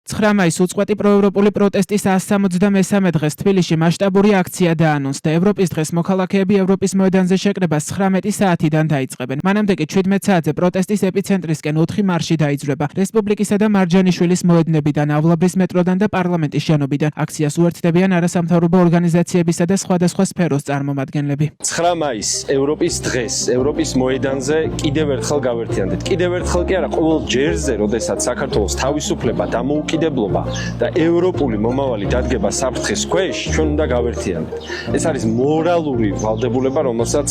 9 მაისს უწყვეტი პროევროპული პროტესტის 173 დღეს თბილისში მასშტაბური აქცია დაანონსდა. ევროპის დღეს მოქალაქეები ევროპის მოედანზე შეკრებას 19 საათიდან დაიწყებენ. მანამდე კი 17 საათზე პროტესტის ეპიცენტრისკენ 4 მარში დაიძრება. რესპუბლიკისა და მარჯანიშვილის მოედნებიდან, ავლაბრის მეტროდან და პარლამენტის შენობიდან. აქციას უერთდებიან არასამთავრობო ორგანიზაციებისა და სხვადასხვა სფეროს წარმომადგენლები. 9 მაისს ევროპის დღეს ევროპის მოედანზე კიდევ ერთხელ გავერთიანდეთ. კიდევ ერთხელ კი არა, ყოველ ჯერზე, როდესაც საქართველოს თავისუფლება, დამოუკიდებლობა და ევროპული მომავალი დადგება საფრთხის ქვეშ, ჩვენ უნდა გავერთიანდეთ. ეს არის მორალური ვალდებულება, რომელსაც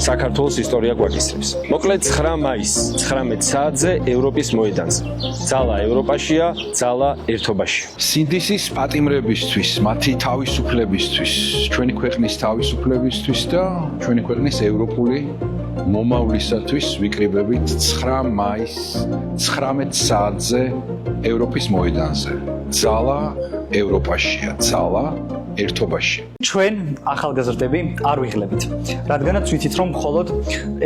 საქართველოს ისტორია გვაკისრებს. მოკლედ 9 მაისს 19 საათზე ევროპის მოედანზე. ძალა ევროპაშია, ძალა ერთობაში. სინდისის პატიმრებისთვის, მათი თავისუფლებისთვის, ჩვენი ქვეყნის თავისუფლებისთვის და ჩვენი ქვეყნის ევროპული მომავლისათვის ვიკრიბებით 9 მაისს 19 საათზე ევროპის მოედანზე. ძალა ევროპაშია, ძალა ერთობაში. ჩვენ ახალგაზრდები არ ვიღლებთ, რადგანაც ვიცით, რომ მხოლოდ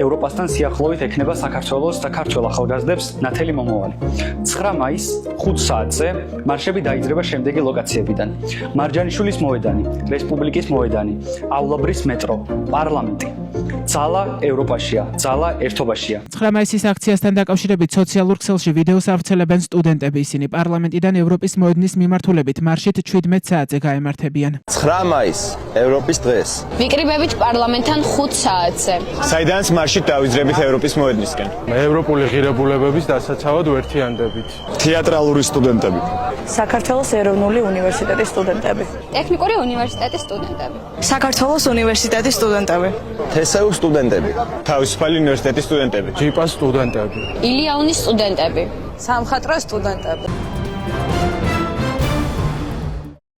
ევროპასთან სიახლოვით ექნება საქართველოს და ქართველ ახალგაზრდებს ნათელი მომავალი. 9 მაისს 5 საათზე მარშები დაიძრება შემდეგი ლოკაციებიდან: მარჯანიშვილის მოედანი, რესპუბლიკის მოედანი, ავლაბრის მეტრო, პარლამენტი. ძალა ევროპაშია, ძალა ერთობაშია. 9 მაისის აქციასთან დაკავშირებით სოციალურ ქსელში ვიდეოს ავრცელებენ სტუდენტები. ისინი პარლამენტიდან ევროპის მოედნის მიმართულებით მარშით 17 საათზე გაემართებიან. 9 მაისს ევროპის დღეს ვიკრიბებით პარლამენტთან 5 საათზე. საიდანაც მარშით დავიძრებით ევროპის მოედნისკენ. ევროპული ღირებულებების დასაცავად ვერთიანდებით. თეატრალური სტუდენტები. საქართველოს ეროვნული უნივერსიტეტის სტუდენტები. ტექნიკური უნივერსიტეტის სტუდენტები. საქართველოს უნივერსიტეტის სტუდენტები. თესეუ სტუდენტები. თავისუფალი უნივერსიტეტის სტუდენტები. ჯიპას სტუდენტები. ილიაუნის სტუდენტები. სამხატვრო სტუდენტები.